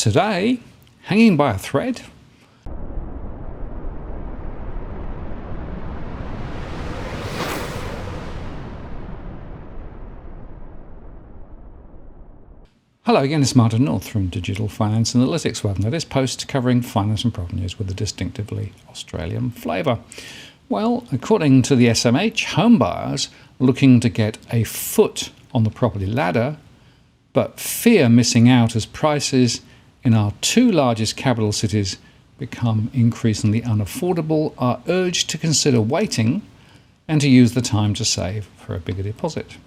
Today, hanging by a thread? Hello again, it's Martin North from Digital Finance Analytics. Welcome to this post covering finance and property news with a distinctively Australian flavour. Well, according to the SMH, home buyers looking to get a foot on the property ladder, but fear missing out as prices in our two largest capital cities become increasingly unaffordable, are urged to consider waiting and to use the time to save for a bigger deposit.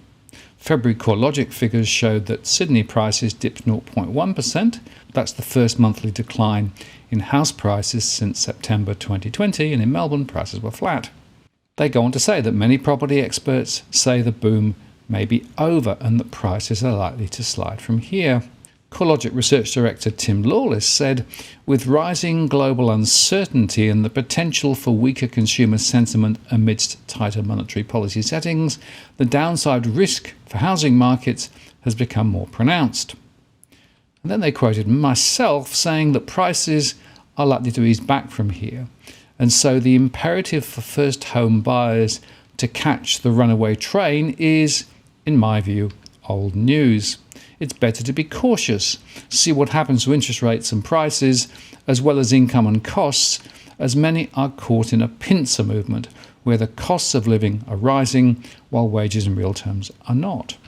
February CoreLogic figures showed that Sydney prices dipped 0.1%. That's the first monthly decline in house prices since September 2020, and in Melbourne prices were flat. They go on to say that many property experts say the boom may be over and that prices are likely to slide from here. CoreLogic Research Director Tim Lawless said, with rising global uncertainty and the potential for weaker consumer sentiment amidst tighter monetary policy settings, the downside risk for housing markets has become more pronounced. And then they quoted myself saying that prices are likely to ease back from here, and so the imperative for first home buyers to catch the runaway train is, in my view, old news. It's better to be cautious, see what happens to interest rates and prices, as well as income and costs, as many are caught in a pincer movement where the costs of living are rising while wages in real terms are not.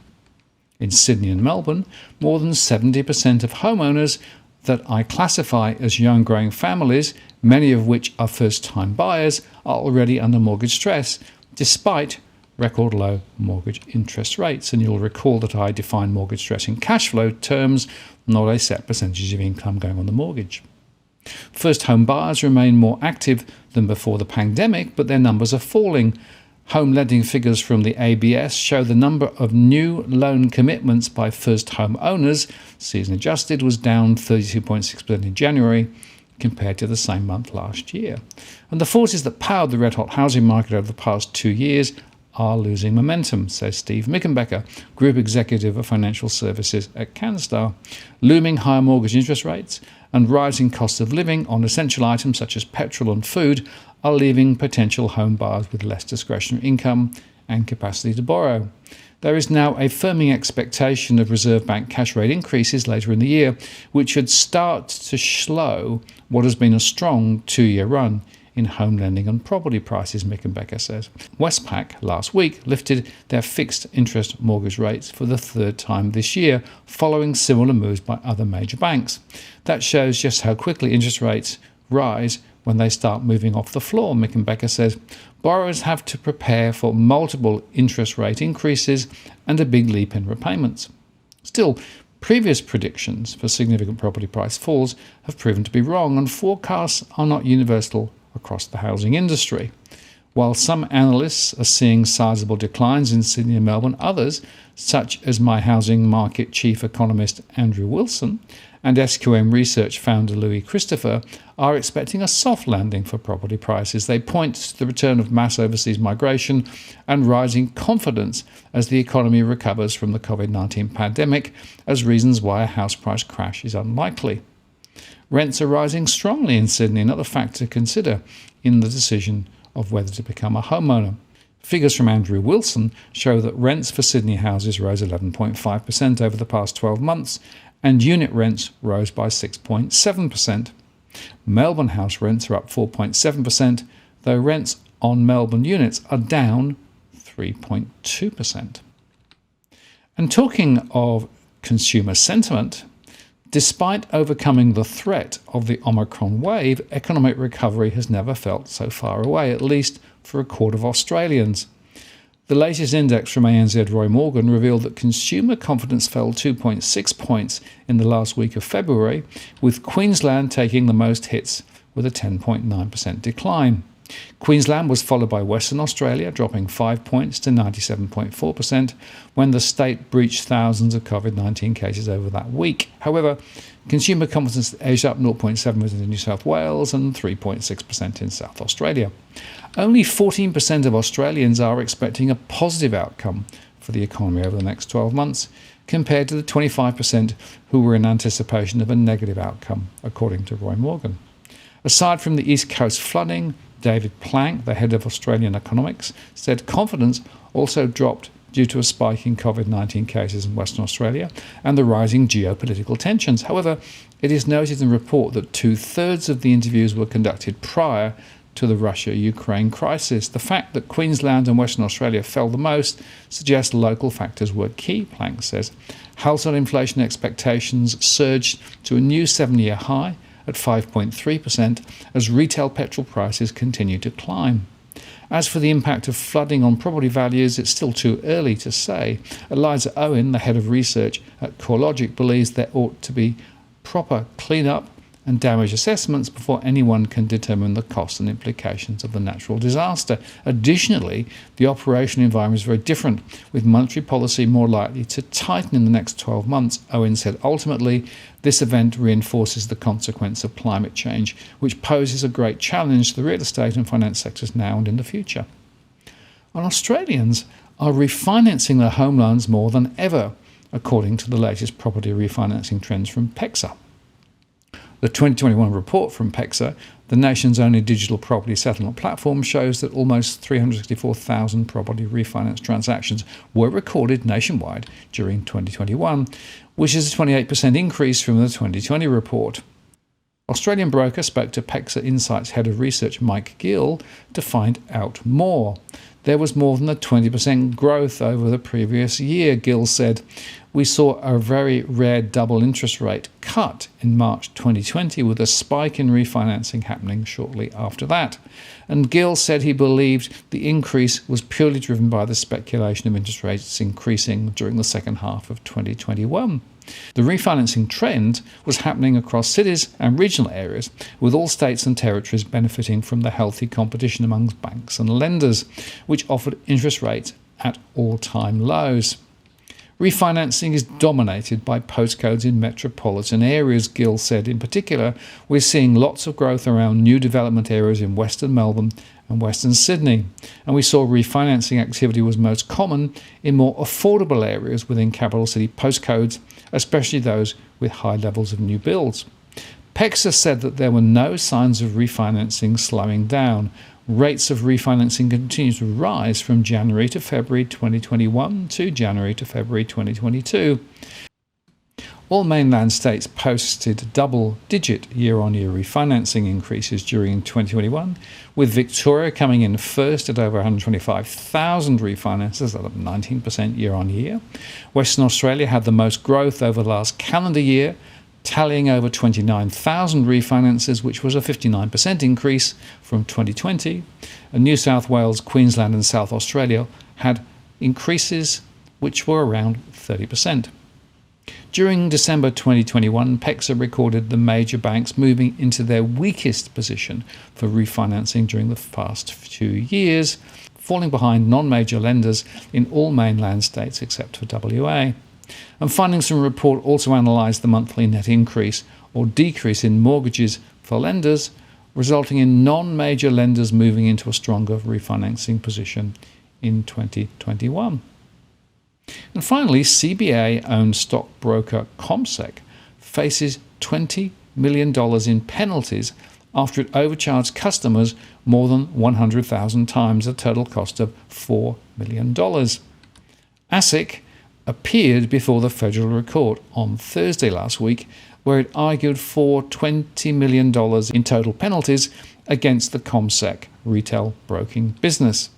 In Sydney and Melbourne, more than 70% of homeowners that I classify as young growing families, many of which are first-time buyers, are already under mortgage stress, despite record low mortgage interest rates. And you'll recall that I define mortgage stress in cash flow terms, not a set percentage of income going on the mortgage. First home buyers remain more active than before the pandemic, but their numbers are falling. Home lending figures from the ABS show the number of new loan commitments by first home owners, season adjusted, was down 32.6% in January compared to the same month last year. And the forces that powered the red-hot housing market over the past 2 years are losing momentum, says Steve Mickenbecker, Group Executive of Financial Services at Canstar. Looming higher mortgage interest rates and rising costs of living on essential items such as petrol and food are leaving potential home buyers with less discretionary income and capacity to borrow. There is now a firming expectation of Reserve Bank cash rate increases later in the year, which should start to slow what has been a strong 2-year run in home lending and property prices, Mickenbecker says. Westpac last week lifted their fixed interest mortgage rates for the third time this year, following similar moves by other major banks. That shows just how quickly interest rates rise when they start moving off the floor, Mickenbecker says. Borrowers have to prepare for multiple interest rate increases and a big leap in repayments. Still, previous predictions for significant property price falls have proven to be wrong, and forecasts are not universal across the housing industry. While some analysts are seeing sizable declines in Sydney and Melbourne, others, such as my housing market chief economist Andrew Wilson and SQM Research founder Louis Christopher, are expecting a soft landing for property prices. They point to the return of mass overseas migration and rising confidence as the economy recovers from the COVID-19 pandemic as reasons why a house price crash is unlikely. Rents are rising strongly in Sydney, another factor to consider in the decision of whether to become a homeowner. Figures from Andrew Wilson show that rents for Sydney houses rose 11.5% over the past 12 months, and unit rents rose by 6.7%. Melbourne house rents are up 4.7%, though rents on Melbourne units are down 3.2%. And talking of consumer sentiment, despite overcoming the threat of the Omicron wave, economic recovery has never felt so far away, at least for a quarter of Australians. The latest index from ANZ Roy Morgan revealed that consumer confidence fell 2.6 points in the last week of February, with Queensland taking the most hits with a 10.9% decline. Queensland was followed by Western Australia, dropping 5 points to 97.4% when the state breached thousands of COVID-19 cases over that week. However, consumer confidence edged up 0.7% in New South Wales and 3.6% in South Australia. Only 14% of Australians are expecting a positive outcome for the economy over the next 12 months, compared to the 25% who were in anticipation of a negative outcome, according to Roy Morgan. Aside from the East Coast flooding, David Plank, the head of Australian economics, said confidence also dropped due to a spike in COVID-19 cases in Western Australia and the rising geopolitical tensions. However, it is noted in the report that 2/3 of the interviews were conducted prior to the Russia-Ukraine crisis. The fact that Queensland and Western Australia fell the most suggests local factors were key, Plank says. Household inflation expectations surged to a new 7-year high at 5.3% as retail petrol prices continue to climb. As for the impact of flooding on property values, it's still too early to say. Eliza Owen, the head of research at CoreLogic, believes there ought to be proper clean-up and damage assessments before anyone can determine the costs and implications of the natural disaster. Additionally, the operational environment is very different, with monetary policy more likely to tighten in the next 12 months. Owen said ultimately, this event reinforces the consequence of climate change, which poses a great challenge to the real estate and finance sectors now and in the future. And Australians are refinancing their home loans more than ever, according to the latest property refinancing trends from PEXA. The 2021 report from PEXA, the nation's only digital property settlement platform, shows that almost 364,000 property refinance transactions were recorded nationwide during 2021, which is a 28% increase from the 2020 report. Australian broker spoke to PEXA Insights head of research Mike Gill to find out more. There was more than a 20% growth over the previous year, Gill said. We saw a very rare double interest rate cut in March 2020 with a spike in refinancing happening shortly after that. And Gill said he believed the increase was purely driven by the speculation of interest rates increasing during the second half of 2021. The refinancing trend was happening across cities and regional areas, with all states and territories benefiting from the healthy competition among banks and lenders, which offered interest rates at all-time lows. Refinancing is dominated by postcodes in metropolitan areas, Gill said. In particular, we're seeing lots of growth around new development areas in Western Melbourne and Western Sydney. And we saw refinancing activity was most common in more affordable areas within capital city postcodes, especially those with high levels of new builds. PEXA said that there were no signs of refinancing slowing down. Rates of refinancing continue to rise from January to February 2021 to January to February 2022. All mainland states posted double-digit year-on-year refinancing increases during 2021, with Victoria coming in first at over 125,000 refinances, up 19% year-on-year. Western Australia had the most growth over the last calendar year, tallying over 29,000 refinances, which was a 59% increase from 2020. And New South Wales, Queensland and South Australia had increases which were around 30%. During December 2021, PEXA recorded the major banks moving into their weakest position for refinancing during the past 2 years, falling behind non-major lenders in all mainland states except for WA. And findings from the report also analysed the monthly net increase or decrease in mortgages for lenders, resulting in non-major lenders moving into a stronger refinancing position in 2021. And finally, CBA-owned stockbroker CommSec faces $20 million in penalties after it overcharged customers more than 100,000 times a total cost of $4 million. ASIC appeared before the Federal Court on Thursday last week, where it argued for $20 million in total penalties against the CommSec retail broking business.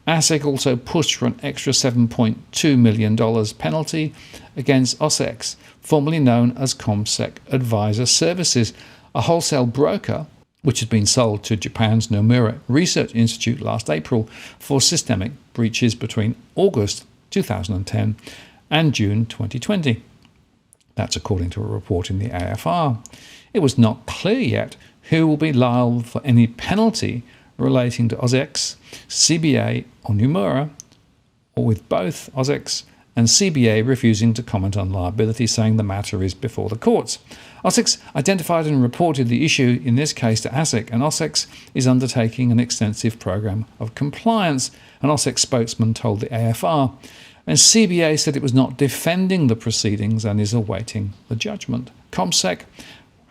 ASIC also pushed for an extra $7.2 million penalty against OSEX, formerly known as CommSec Advisor Services, a wholesale broker which had been sold to Japan's Nomura Research Institute last April for systemic breaches between August 2010 and June 2020. That's according to a report in the AFR. It was not clear yet who will be liable for any penalty relating to OSEX, CBA or Nomura, or with both OSEX and CBA refusing to comment on liability, saying the matter is before the courts. ASIC identified and reported the issue, in this case to ASIC, and ASIC is undertaking an extensive program of compliance, an ASIC spokesman told the AFR. And CBA said it was not defending the proceedings and is awaiting the judgment. ComSec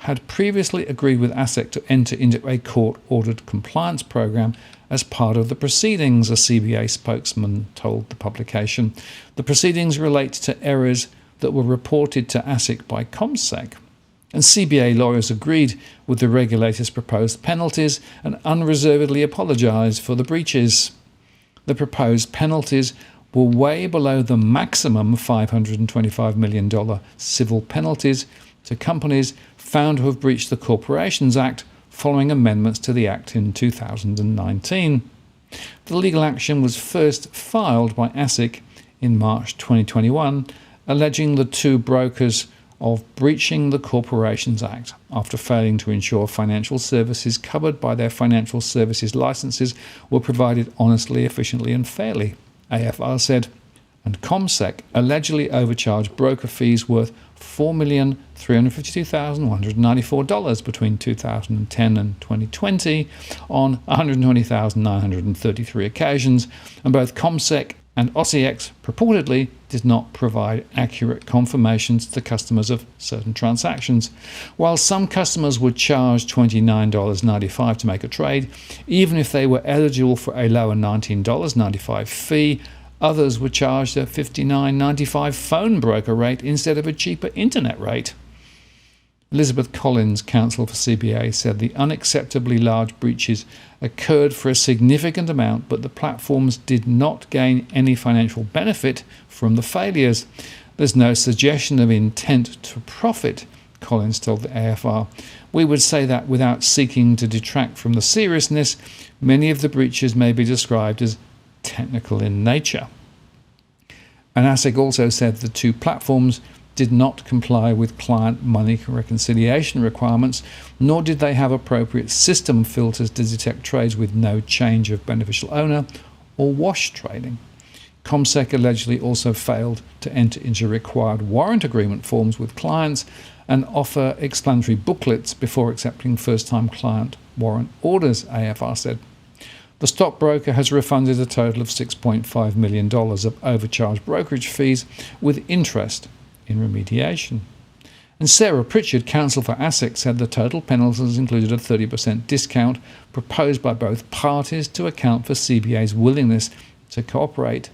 had previously agreed with ASIC to enter into a court-ordered compliance program as part of the proceedings, a CBA spokesman told the publication. The proceedings relate to errors that were reported to ASIC by ComSec. And CBA lawyers agreed with the regulator's proposed penalties and unreservedly apologised for the breaches. The proposed penalties were way below the maximum $525 million civil penalties to companies found to have breached the Corporations Act following amendments to the Act in 2019. The legal action was first filed by ASIC in March 2021, alleging the two brokers of breaching the Corporations Act after failing to ensure financial services covered by their financial services licenses were provided honestly, efficiently and fairly, AFR said. And ComSec allegedly overcharged broker fees worth $4,352,194 between 2010 and 2020 on 120,933 occasions, and both ComSec and OCX purportedly did not provide accurate confirmations to customers of certain transactions. While some customers were charged $29.95 to make a trade, even if they were eligible for a lower $19.95 fee, others were charged a $59.95 phone broker rate instead of a cheaper internet rate. Elizabeth Collins, counsel for CBA, said the unacceptably large breaches occurred for a significant amount, but the platforms did not gain any financial benefit from the failures. There's no suggestion of intent to profit, Collins told the AFR. We would say that without seeking to detract from the seriousness, many of the breaches may be described as technical in nature. And ASIC also said the two platforms did not comply with client money reconciliation requirements, nor did they have appropriate system filters to detect trades with no change of beneficial owner or wash trading. ComSec allegedly also failed to enter into required warrant agreement forms with clients and offer explanatory booklets before accepting first-time client warrant orders, AFR said. The stockbroker has refunded a total of $6.5 million of overcharged brokerage fees with interest in remediation. And Sarah Pritchard, counsel for ASIC, said the total penalties included a 30% discount proposed by both parties to account for CBA's willingness to cooperate,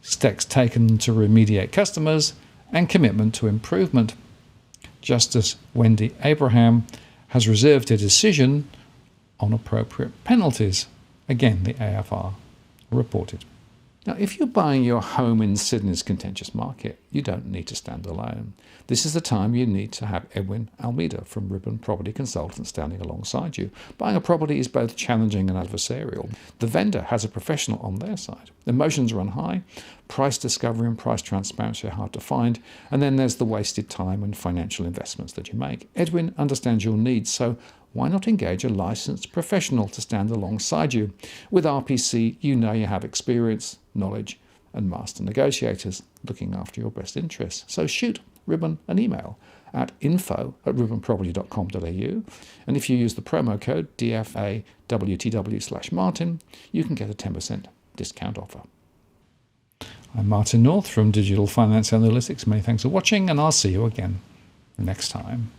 steps taken to remediate customers, and commitment to improvement. Justice Wendy Abraham has reserved her decision on appropriate penalties. Again, the AFR reported. Now, if you're buying your home in Sydney's contentious market, you don't need to stand alone. This is the time you need to have Edwin Almeida from Ribbon Property Consultants standing alongside you. Buying a property is both challenging and adversarial. The vendor has a professional on their side. Emotions run high, price discovery and price transparency are hard to find, and then there's the wasted time and financial investments that you make. Edwin understands your needs, so why not engage a licensed professional to stand alongside you? With RPC, you know you have experience, knowledge, and master negotiators looking after your best interests. So shoot Ribbon an email at info@ribbonproperty.com.au, and if you use the promo code DFAWTW/Martin, you can get a 10% discount offer. I'm Martin North from Digital Finance Analytics. Many thanks for watching, and I'll see you again next time.